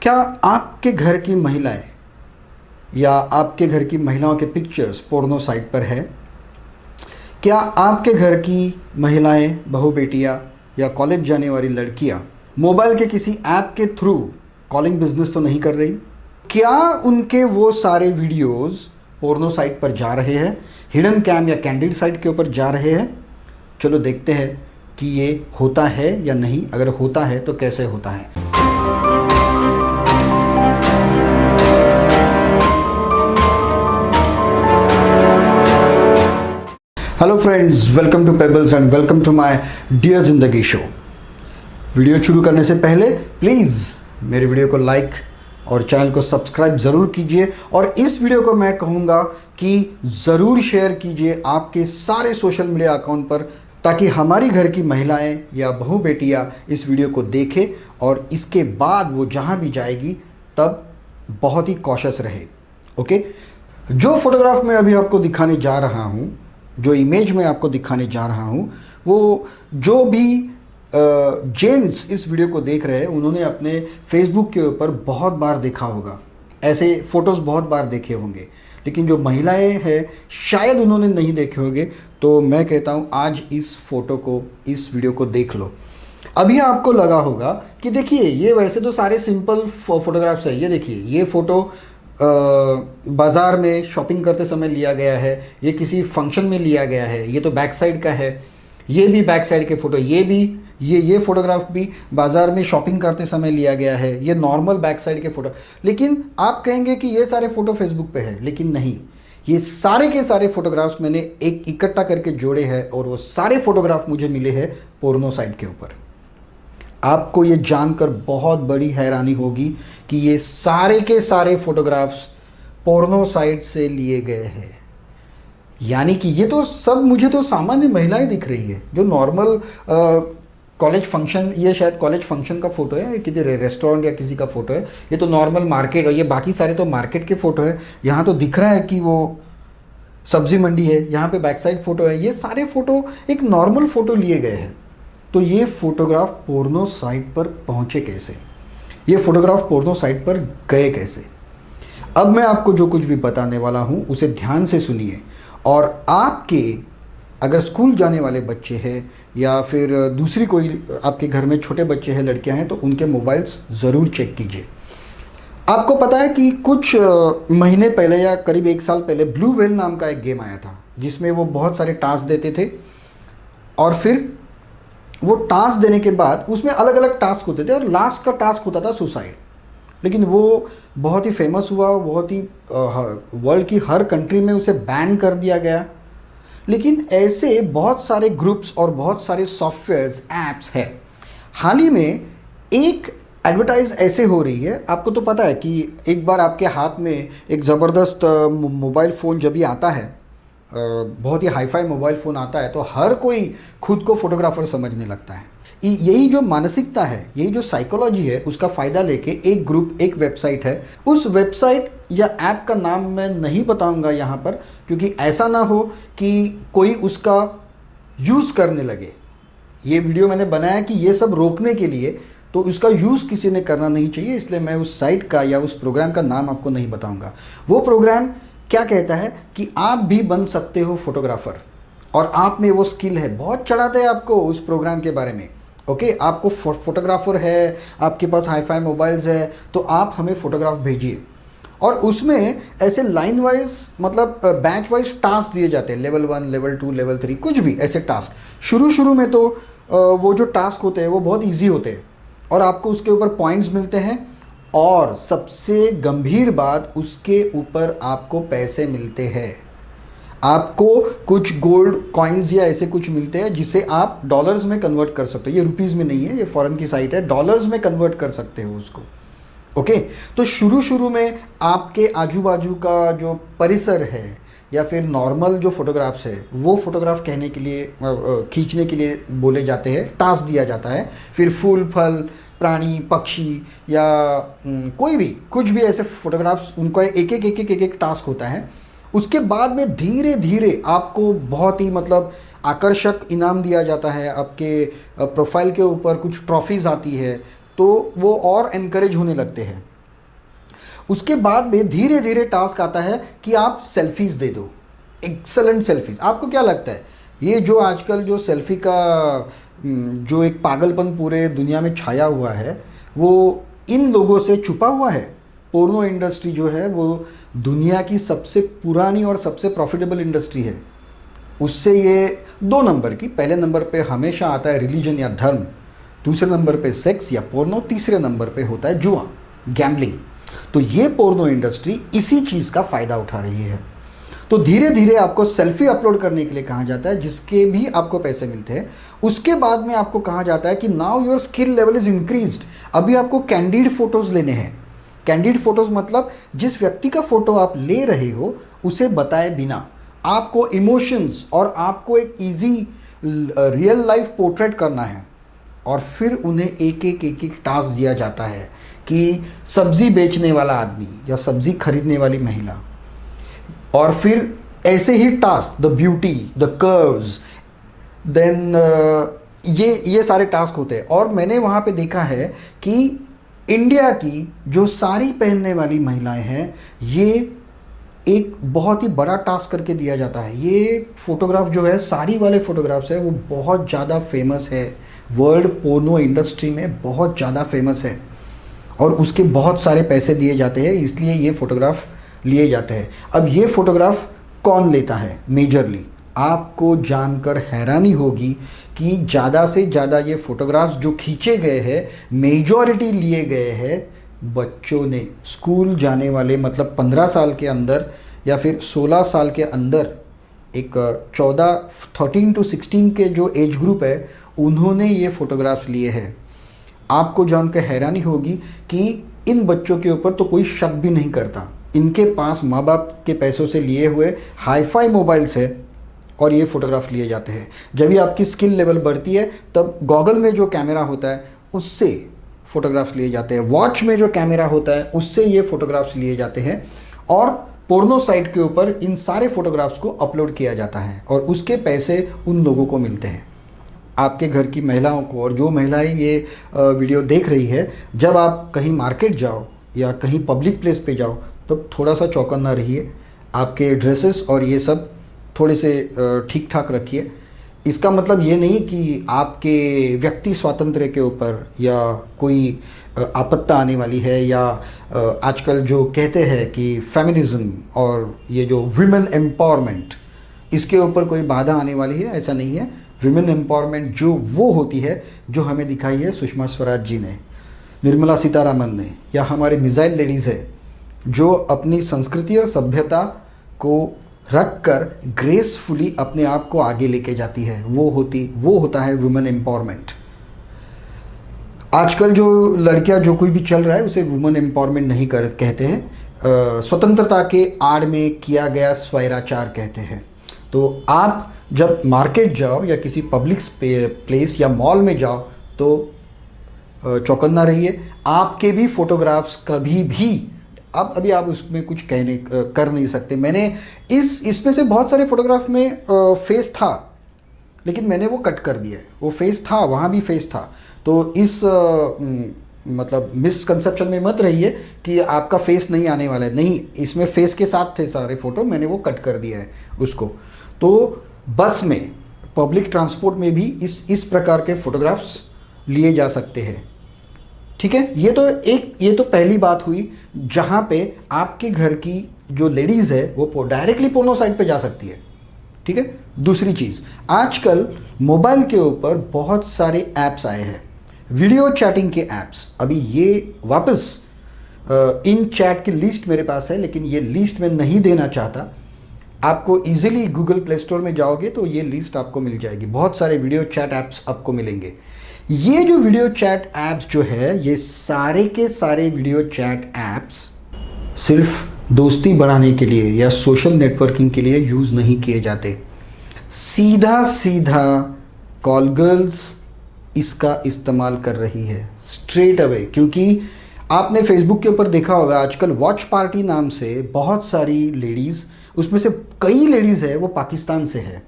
क्या आपके घर की महिलाएं या आपके घर की महिलाओं के पिक्चर्स पोर्नो साइट पर है? क्या आपके घर की महिलाएं, बहू बेटियां या कॉलेज जाने वाली लड़कियां मोबाइल के किसी ऐप के थ्रू कॉलिंग बिजनेस तो नहीं कर रही? क्या उनके वो सारे वीडियोस पोर्नो साइट पर जा रहे हैं, हिडन कैम या कैंडिड साइट के ऊपर जा रहे हैं? चलो देखते हैं कि ये होता है या नहीं। अगर होता है तो कैसे होता है। Hello friends, welcome to Pebbles and welcome to my dear Zindagi show. Video शुरू करने से पहले प्लीज़ मेरे वीडियो को लाइक और चैनल को सब्सक्राइब ज़रूर कीजिए और इस वीडियो को मैं कहूँगा कि ज़रूर शेयर कीजिए आपके सारे सोशल मीडिया अकाउंट पर, ताकि हमारी घर की महिलाएं या बहू बेटियां इस वीडियो को देखें और इसके बाद वो जहाँ भी जाएगी तब बहुत ही कॉशियस रहे। ओके, जो फोटोग्राफ मैं अभी आपको दिखाने जा रहा हूँ, जो इमेज मैं आपको दिखाने जा रहा हूँ, वो जो भी जेंट्स इस वीडियो को देख रहे हैं उन्होंने अपने फेसबुक के ऊपर बहुत बार देखा होगा, ऐसे फ़ोटोज़ बहुत बार देखे होंगे। लेकिन जो महिलाएं हैं शायद उन्होंने नहीं देखे होंगे। तो मैं कहता हूँ आज इस फ़ोटो को, इस वीडियो को देख लो। अभी आपको लगा होगा कि देखिए ये वैसे तो सारे सिंपल फोटोग्राफ्स है। ये देखिए, ये फ़ोटो बाज़ार में शॉपिंग करते समय लिया गया है, ये किसी फंक्शन में लिया गया है, ये तो बैक साइड का है, ये भी बैक साइड के फ़ोटो, ये भी ये फोटोग्राफ भी बाज़ार में शॉपिंग करते समय लिया गया है, ये नॉर्मल बैक साइड के फ़ोटो। लेकिन आप कहेंगे कि ये सारे फ़ोटो फेसबुक पे है, लेकिन नहीं, ये सारे के सारे फोटोग्राफ्स मैंने एक इकट्ठा करके जोड़े हैं और वो सारे फोटोग्राफ मुझे मिले हैं पोर्नो साइट के ऊपर। आपको ये जानकर बहुत बड़ी हैरानी होगी कि ये सारे के सारे फोटोग्राफ्स पोर्नो साइट से लिए गए हैं। यानी कि ये तो सब मुझे तो सामान्य महिलाएं दिख रही है, जो नॉर्मल कॉलेज फंक्शन, ये शायद कॉलेज फंक्शन का फ़ोटो है, किसी रेस्टोरेंट या किसी का फ़ोटो है। ये तो नॉर्मल मार्केट, और ये बाकी सारे तो मार्केट के फ़ोटो है। यहाँ तो दिख रहा है कि वो सब्जी मंडी है, यहाँ पे बैक साइड फ़ोटो है। ये सारे फ़ोटो एक नॉर्मल फ़ोटो लिए गए हैं। तो ये फ़ोटोग्राफ पोर्नो साइट पर पहुँचे कैसे? ये फ़ोटोग्राफ पोर्नो साइट पर गए कैसे? अब मैं आपको जो कुछ भी बताने वाला हूँ उसे ध्यान से सुनिए। और आपके अगर स्कूल जाने वाले बच्चे हैं या फिर दूसरी कोई आपके घर में छोटे बच्चे हैं, लड़कियां हैं, तो उनके मोबाइल्स ज़रूर चेक कीजिए। आपको पता है कि कुछ महीने पहले या करीब 1 साल पहले ब्लू व्हेल नाम का एक गेम आया था, जिसमें वो बहुत सारे टास्क देते थे और फिर वो टास्क देने के बाद उसमें अलग अलग टास्क होते थे और लास्ट का टास्क होता था सुसाइड। लेकिन वो बहुत ही फेमस हुआ, बहुत ही वर्ल्ड की हर कंट्री में उसे बैन कर दिया गया। लेकिन ऐसे बहुत सारे ग्रुप्स और बहुत सारे सॉफ्टवेयर्स, ऐप्स हैं। हाल ही में एक एडवर्टाइज ऐसे हो रही है, आपको तो पता है कि एक बार आपके हाथ में एक ज़बरदस्त मोबाइल फ़ोन जब भी आता है, बहुत ही हाईफाई मोबाइल फ़ोन आता है, तो हर कोई खुद को फोटोग्राफर समझने लगता है। यही जो मानसिकता है, यही जो साइकोलॉजी है, उसका फ़ायदा लेके एक ग्रुप, एक वेबसाइट है। उस वेबसाइट या ऐप का नाम मैं नहीं बताऊंगा यहाँ पर, क्योंकि ऐसा ना हो कि कोई उसका यूज़ करने लगे। ये वीडियो मैंने बनाया कि ये सब रोकने के लिए, तो उसका यूज़ किसी ने करना नहीं चाहिए, इसलिए मैं उस साइट का या उस प्रोग्राम का नाम आपको नहीं बताऊँगा। वो प्रोग्राम क्या कहता है कि आप भी बन सकते हो फोटोग्राफ़र, और आप में वो स्किल है। बहुत चढ़ाते हैं आपको उस प्रोग्राम के बारे में। ओके, आपको फोटोग्राफर है, आपके पास हाईफाई मोबाइल्स है, तो आप हमें फ़ोटोग्राफ भेजिए। और उसमें ऐसे लाइन वाइज, मतलब बैच वाइज टास्क दिए जाते हैं, लेवल 1, लेवल 2, लेवल 3, कुछ भी ऐसे टास्क। शुरू में तो वो जो टास्क होते हैं वो बहुत ईजी होते हैं और आपको उसके ऊपर पॉइंट्स मिलते हैं, और सबसे गंभीर बात, उसके ऊपर आपको पैसे मिलते हैं। आपको कुछ गोल्ड कॉइन्स या ऐसे कुछ मिलते हैं जिसे आप डॉलर्स में कन्वर्ट कर सकते हो। ये रुपीज़ में नहीं है, ये फॉरेन की साइट है, डॉलर्स में कन्वर्ट कर सकते हो उसको। ओके, तो शुरू में आपके आजू बाजू का जो परिसर है या फिर नॉर्मल जो फोटोग्राफ्स है, वो फोटोग्राफ कहने के लिए, खींचने के लिए बोले जाते हैं, टास्क दिया जाता है। फिर फूल, फल, प्राणी, पक्षी या कोई भी, कुछ भी ऐसे फोटोग्राफ्स, उनका एक टास्क होता है। उसके बाद में धीरे धीरे आपको बहुत ही, मतलब आकर्षक इनाम दिया जाता है। आपके प्रोफाइल के ऊपर कुछ ट्रॉफीज़ आती है, तो वो और एनकरेज होने लगते हैं। उसके बाद में धीरे धीरे टास्क आता है कि आप सेल्फीज दे दो, एक्सेलेंट सेल्फीज। आपको क्या लगता है ये जो आजकल जो सेल्फी का जो एक पागलपन पूरे दुनिया में छाया हुआ है वो इन लोगों से छुपा हुआ है? पोर्नो इंडस्ट्री जो है वो दुनिया की सबसे पुरानी और सबसे प्रॉफिटेबल इंडस्ट्री है। उससे ये दो नंबर की, पहले नंबर पे हमेशा आता है रिलीजन या धर्म, दूसरे नंबर पे सेक्स या पोर्नो, तीसरे नंबर पे होता है जुआ, गैम्बलिंग। तो ये पोर्नो इंडस्ट्री इसी चीज़ का फ़ायदा उठा रही है। तो धीरे धीरे आपको सेल्फी अपलोड करने के लिए कहा जाता है, जिसके भी आपको पैसे मिलते हैं। उसके बाद में आपको कहा जाता है कि now your skill level is increased, अभी आपको कैंडिड फोटोज़ लेने हैं। कैंडिड फोटोज़ मतलब जिस व्यक्ति का फ़ोटो आप ले रहे हो उसे बताए बिना आपको इमोशंस और आपको एक इजी रियल लाइफ पोर्ट्रेट करना है, और फिर उन्हें एक एक टास्क दिया जाता है कि सब्ज़ी बेचने वाला आदमी या सब्ज़ी खरीदने वाली महिला, और फिर ऐसे ही task, the beauty, the curves, then ये सारे टास्क होते हैं। और मैंने वहाँ पे देखा है कि इंडिया की जो साड़ी पहनने वाली महिलाएं हैं, ये एक बहुत ही बड़ा टास्क करके दिया जाता है। ये फोटोग्राफ जो है, साड़ी वाले फोटोग्राफ्स है, वो बहुत ज़्यादा फेमस है, वर्ल्ड पोर्नो इंडस्ट्री में बहुत ज़्यादा फेमस है, और उसके बहुत सारे पैसे दिए जाते हैं, इसलिए ये फ़ोटोग्राफ लिए जाते हैं। अब ये फ़ोटोग्राफ कौन लेता है मेजरली? आपको जानकर हैरानी होगी कि ज़्यादा से ज़्यादा ये फ़ोटोग्राफ्स जो खींचे गए हैं, मेजॉरिटी लिए गए हैं बच्चों ने। स्कूल जाने वाले, मतलब 15 साल के अंदर या फिर 16 साल के अंदर, एक 13 to 16 के जो एज ग्रुप है, उन्होंने ये फ़ोटोग्राफ्स लिए हैं। आपको जानकर हैरानी होगी कि इन बच्चों के ऊपर तो कोई शक भी नहीं करता। इनके पास माँ बाप के पैसों से लिए हुए हाईफाई मोबाइल्स है और ये फ़ोटोग्राफ लिए जाते हैं। जब भी आपकी स्किल लेवल बढ़ती है तब गॉगल में जो कैमरा होता है उससे फ़ोटोग्राफ्स लिए जाते हैं, वॉच में जो कैमरा होता है उससे ये फ़ोटोग्राफ्स लिए जाते हैं, और पोर्नो साइट के ऊपर इन सारे फ़ोटोग्राफ्स को अपलोड किया जाता है और उसके पैसे उन लोगों को मिलते हैं। आपके घर की महिलाओं को, और जो महिलाएं ये वीडियो देख रही है, जब आप कहीं मार्केट जाओ या कहीं पब्लिक प्लेस पे जाओ तब थोड़ा सा चौकन्ना रहिए। आपके ड्रेसेस और ये सब थोड़े से ठीक ठाक रखिए। इसका मतलब ये नहीं कि आपके व्यक्ति स्वातंत्र्य के ऊपर या कोई आपत्ति आने वाली है, या आजकल जो कहते हैं कि फेमिनिज्म और ये जो विमेन एम्पावरमेंट, इसके ऊपर कोई बाधा आने वाली है, ऐसा नहीं है। विमेन एम्पावरमेंट जो वो होती है जो हमें दिखाई है सुषमा स्वराज जी ने, निर्मला सीतारामन ने, या हमारे मिसाइल लेडीज़ है जो अपनी संस्कृति और सभ्यता को रख कर ग्रेसफुली अपने आप को आगे लेके जाती है, वो होता है वुमेन एम्पावरमेंट। आजकल जो लड़कियां जो कोई भी चल रहा है उसे वुमेन एम्पावरमेंट नहीं कहते हैं, स्वतंत्रता के आड़ में किया गया स्वैराचार कहते हैं। तो आप जब मार्केट जाओ या किसी पब्लिक प्लेस या मॉल में जाओ तो चौकन्ना रहिए। आपके भी फोटोग्राफ्स कभी भी, अब अभी आप उसमें कुछ कर नहीं सकते। मैंने इसमें से बहुत सारे फोटोग्राफ में फेस था, लेकिन मैंने वो कट कर दिया है। वो फेस था, वहाँ भी फेस था। तो इस मतलब मिसकंसेप्शन में मत रहिए कि आपका फेस नहीं आने वाला है। नहीं, इसमें फेस के साथ थे सारे फ़ोटो, मैंने वो कट कर दिया है उसको। तो बस में, पब्लिक ट्रांसपोर्ट में भी इस प्रकार के फ़ोटोग्राफ्स लिए जा सकते हैं। ठीक है, ये तो पहली बात हुई जहाँ पे आपके घर की जो लेडीज़ है वो डायरेक्टली पोर्नो साइट पे जा सकती है। ठीक है, दूसरी चीज़, आजकल मोबाइल के ऊपर बहुत सारे ऐप्स आए हैं, वीडियो चैटिंग के ऐप्स। अभी ये वापस इन चैट की लिस्ट मेरे पास है, लेकिन ये लिस्ट मैं नहीं देना चाहता। आपको इजीली गूगल प्ले स्टोर में जाओगे तो ये लिस्ट आपको मिल जाएगी, बहुत सारे वीडियो चैट ऐप्स आपको मिलेंगे। ये जो वीडियो चैट ऐप्स जो है, ये सारे के सारे वीडियो चैट ऐप्स सिर्फ दोस्ती बढ़ाने के लिए या सोशल नेटवर्किंग के लिए यूज़ नहीं किए जाते। सीधा सीधा कॉल गर्ल्स इसका इस्तेमाल कर रही है स्ट्रेट अवे, क्योंकि आपने फेसबुक के ऊपर देखा होगा आजकल वॉच पार्टी नाम से बहुत सारी लेडीज़, उसमें से कई लेडीज़ है वो पाकिस्तान से है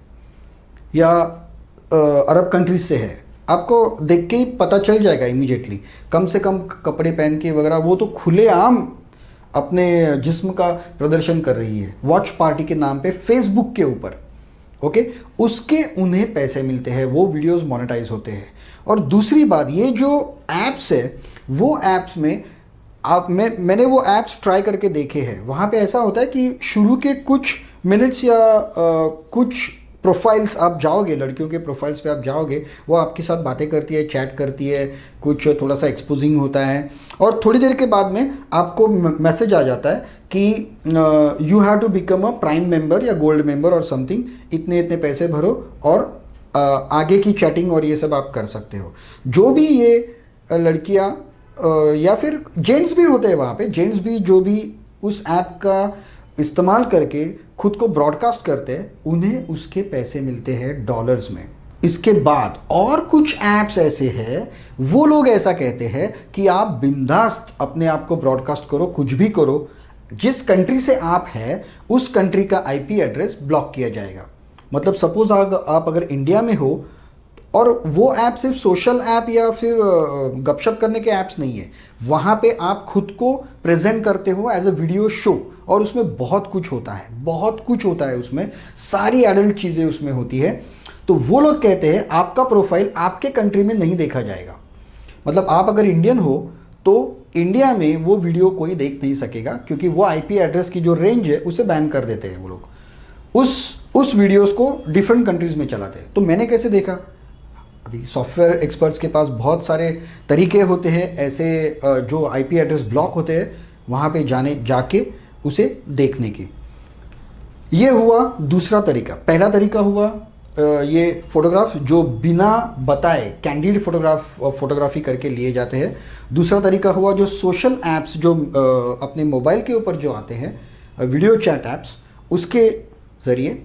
या अरब कंट्रीज से है। आपको देख के ही पता चल जाएगा इमीडिएटली, कम से कम कपड़े पहन के वगैरह। वो तो खुलेआम अपने जिस्म का प्रदर्शन कर रही है वॉच पार्टी के नाम पे फेसबुक के ऊपर, ओके, उसके उन्हें पैसे मिलते हैं, वो वीडियोस मोनेटाइज होते हैं। और दूसरी बात, ये जो एप्स है वो एप्स में मैंने वो ऐप्स ट्राई करके देखे हैं। वहाँ पे ऐसा होता है कि शुरू के कुछ मिनट्स या कुछ प्रोफाइल्स आप जाओगे, लड़कियों के प्रोफाइल्स पे आप जाओगे, वो आपके साथ बातें करती है, चैट करती है, कुछ थोड़ा सा एक्सपोजिंग होता है, और थोड़ी देर के बाद में आपको मैसेज आ जाता है कि you have to become a prime member या गोल्ड मेंबर और समथिंग, इतने इतने पैसे भरो और आगे की चैटिंग और ये सब आप कर सकते हो। जो भी ये लड़कियाँ या फिर जेंट्स भी होते हैं वहाँ पे, जेंट्स भी जो भी उस ऐप का इस्तेमाल करके खुद को ब्रॉडकास्ट करते हैं, उन्हें उसके पैसे मिलते हैं डॉलर्स में। इसके बाद और कुछ ऐप्स ऐसे हैं, वो लोग ऐसा कहते हैं कि आप बिंदास्त अपने आप को ब्रॉडकास्ट करो, कुछ भी करो, जिस कंट्री से आप हैं उस कंट्री का आईपी एड्रेस ब्लॉक किया जाएगा। मतलब सपोज आप अगर इंडिया में हो, और वो ऐप सिर्फ सोशल ऐप या फिर गपशप करने के ऐप्स नहीं है, वहाँ पे आप खुद को प्रेजेंट करते हो एज अ वीडियो शो, और उसमें बहुत कुछ होता है, बहुत कुछ होता है उसमें, सारी एडल्ट चीज़ें उसमें होती है। तो वो लोग कहते हैं आपका प्रोफाइल आपके कंट्री में नहीं देखा जाएगा। मतलब आप अगर इंडियन हो तो इंडिया में वो वीडियो कोई देख नहीं सकेगा, क्योंकि वो आईपी एड्रेस की जो रेंज है उसे बैन कर देते हैं वो लोग। उस वीडियोस को डिफरेंट कंट्रीज में चलाते हैं। तो मैंने कैसे देखा, अभी सॉफ्टवेयर एक्सपर्ट्स के पास बहुत सारे तरीके होते हैं ऐसे जो आईपी एड्रेस ब्लॉक होते हैं वहाँ पे जाके उसे देखने की। ये हुआ दूसरा तरीका। पहला तरीका हुआ ये फोटोग्राफ जो बिना बताए कैंडिड फोटोग्राफी करके लिए जाते हैं। दूसरा तरीका हुआ जो सोशल ऐप्स जो अपने मोबाइल के ऊपर जो आते हैं, वीडियो चैट ऐप्स, उसके ज़रिए।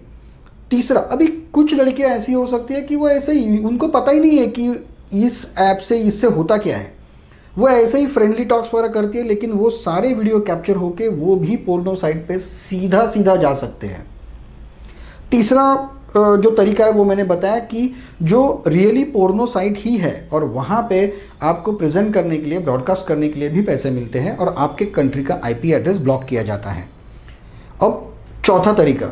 तीसरा, अभी कुछ लड़कियां ऐसी हो सकती है कि वो ऐसे ही, उनको पता ही नहीं है कि इस ऐप से इससे होता क्या है, वो ऐसे ही फ्रेंडली टॉक्स वगैरह करती है, लेकिन वो सारे वीडियो कैप्चर होके वो भी पोर्नो साइट पे सीधा सीधा जा सकते हैं। तीसरा जो तरीका है वो मैंने बताया कि जो रियली पोर्नो साइट ही है और वहाँ पे आपको प्रेजेंट करने के लिए, ब्रॉडकास्ट करने के लिए भी पैसे मिलते हैं और आपके कंट्री का आईपी एड्रेस ब्लॉक किया जाता है। अब चौथा तरीका,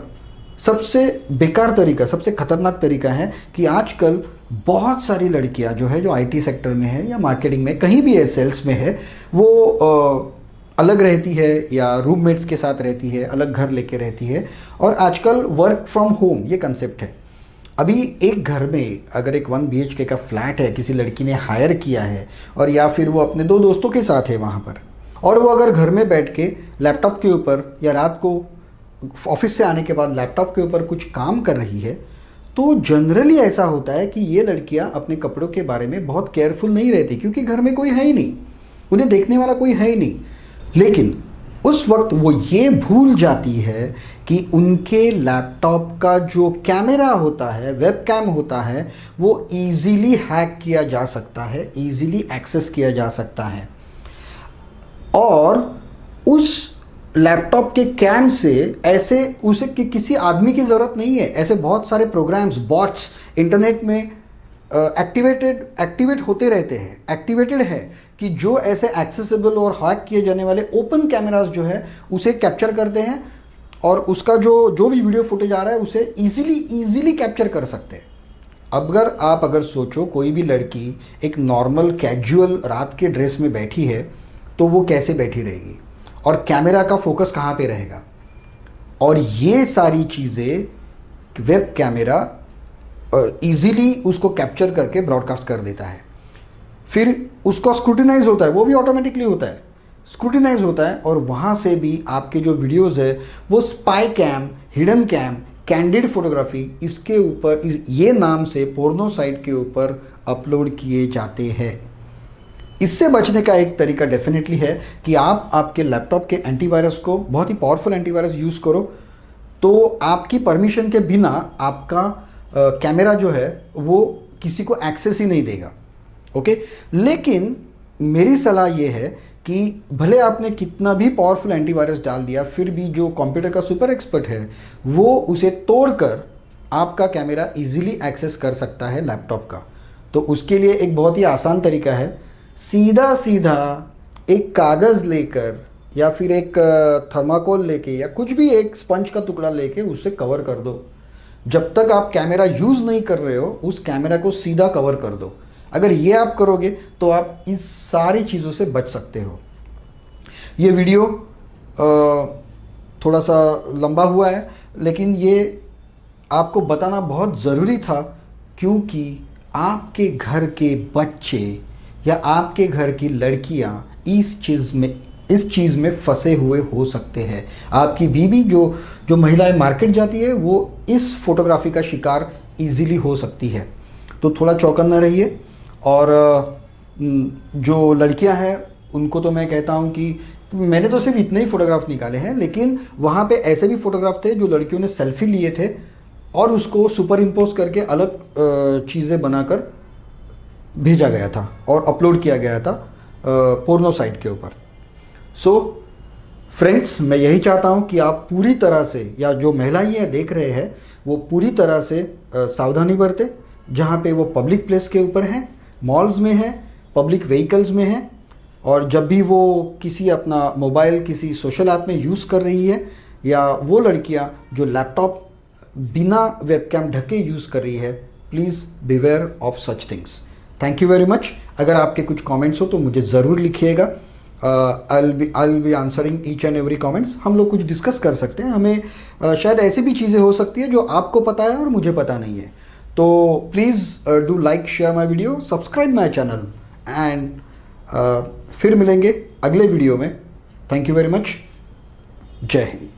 सबसे बेकार तरीका, सबसे खतरनाक तरीका है कि आजकल बहुत सारी लड़कियां जो है, जो आईटी सेक्टर में है या मार्केटिंग में, कहीं भी है, सेल्स में है, वो अलग रहती है या रूममेट्स के साथ रहती है, अलग घर लेके रहती है। और आजकल वर्क फ्रॉम होम ये कंसेप्ट है। अभी एक घर में अगर एक 1 BHK का फ्लैट है, किसी लड़की ने हायर किया है, और या फिर वो अपने 2 दोस्तों के साथ है वहाँ पर, और वो अगर घर में बैठ के लैपटॉप के ऊपर या रात को ऑफिस से आने के बाद लैपटॉप के ऊपर कुछ काम कर रही है, तो जनरली ऐसा होता है कि ये लड़कियां अपने कपड़ों के बारे में बहुत केयरफुल नहीं रहती, क्योंकि घर में कोई है ही नहीं, उन्हें देखने वाला कोई है ही नहीं। लेकिन उस वक्त वो ये भूल जाती है कि उनके लैपटॉप का जो कैमरा होता है, वेब कैम होता है, वो ईजीली हैक किया जा सकता है, ईजीली एक्सेस किया जा सकता है। और उस लैपटॉप के कैम से ऐसे उसे किसी आदमी की ज़रूरत नहीं है। ऐसे बहुत सारे प्रोग्राम्स, बॉट्स इंटरनेट में एक्टिवेट होते रहते हैं, एक्टिवेटेड है, कि जो ऐसे एक्सेसिबल और हैक किए जाने वाले ओपन कैमरास जो है उसे कैप्चर करते हैं, और उसका जो भी वीडियो फुटेज आ रहा है उसे ईजिली कैप्चर कर सकते हैं। अगर सोचो कोई भी लड़की एक नॉर्मल कैजुअल रात के ड्रेस में बैठी है, तो वो कैसे बैठी रहेगी और कैमरा का फोकस कहाँ पे रहेगा। और ये सारी चीज़ें वेब कैमरा इजीली उसको कैप्चर करके ब्रॉडकास्ट कर देता है। फिर उसको स्क्रूटिनाइज होता है, वो भी ऑटोमेटिकली होता है, स्क्रूटिनाइज होता है, और वहाँ से भी आपके जो वीडियोज़ है वो spy cam, hidden cam, candid photography, इसके ऊपर ये नाम से पोर्नो साइट के ऊपर अपलोड किए जाते हैं। इससे बचने का एक तरीका डेफिनेटली है कि आप आपके लैपटॉप के एंटीवायरस को, बहुत ही पावरफुल एंटीवायरस यूज़ करो, तो आपकी परमिशन के बिना आपका कैमरा जो है वो किसी को एक्सेस ही नहीं देगा। ओके, लेकिन मेरी सलाह ये है कि भले आपने कितना भी पावरफुल एंटीवायरस डाल दिया, फिर भी जो कंप्यूटर का सुपर एक्सपर्ट है वो उसे तोड़कर आपका कैमरा इजीली एक्सेस कर सकता है लैपटॉप का। तो उसके लिए एक बहुत ही आसान तरीका है, सीधा सीधा एक कागज़ लेकर या फिर एक थर्माकोल लेके या कुछ भी एक स्पंज का टुकड़ा लेके उससे कवर कर दो। जब तक आप कैमरा यूज़ नहीं कर रहे हो उस कैमरा को सीधा कवर कर दो। अगर ये आप करोगे तो आप इस सारी चीज़ों से बच सकते हो। ये वीडियो थोड़ा सा लंबा हुआ है, लेकिन ये आपको बताना बहुत ज़रूरी था, क्योंकि आपके घर के बच्चे या आपके घर की लड़कियां इस चीज़ में फंसे हुए हो सकते हैं। आपकी बीवी जो महिलाएं मार्केट जाती है वो इस फोटोग्राफी का शिकार इजीली हो सकती है। तो थोड़ा चौकन्ना रहिए। और जो लड़कियां हैं उनको तो मैं कहता हूं कि मैंने तो सिर्फ इतने ही फ़ोटोग्राफ निकाले हैं, लेकिन वहाँ पे ऐसे भी फ़ोटोग्राफ थे जो लड़कियों ने सेल्फी लिए थे और उसको सुपर इम्पोज करके अलग चीज़ें बनाकर भेजा गया था और अपलोड किया गया था पोर्नो साइट के ऊपर। सो फ्रेंड्स, मैं यही चाहता हूँ कि आप पूरी तरह से, या जो महिलाएं ये देख रहे हैं वो पूरी तरह से सावधानी बरतें। जहाँ पे वो पब्लिक प्लेस के ऊपर हैं, मॉल्स में हैं, पब्लिक व्हीकल्स में हैं, और जब भी वो किसी अपना मोबाइल किसी सोशल ऐप में यूज़ कर रही है, या वो लड़कियां जो लैपटॉप बिना वेबकैम ढके यूज़ कर रही है, please beware of such things. Thank you very much. अगर आपके कुछ कमेंट्स हो तो मुझे ज़रूर लिखिएगा। I will be answering each and every comments. हम लोग कुछ डिस्कस कर सकते हैं। हमें शायद ऐसी भी चीज़ें हो सकती है जो आपको पता है और मुझे पता नहीं है। तो please do like, share my video, subscribe my channel, and फिर मिलेंगे अगले वीडियो में। Thank you very much. जय हिंद।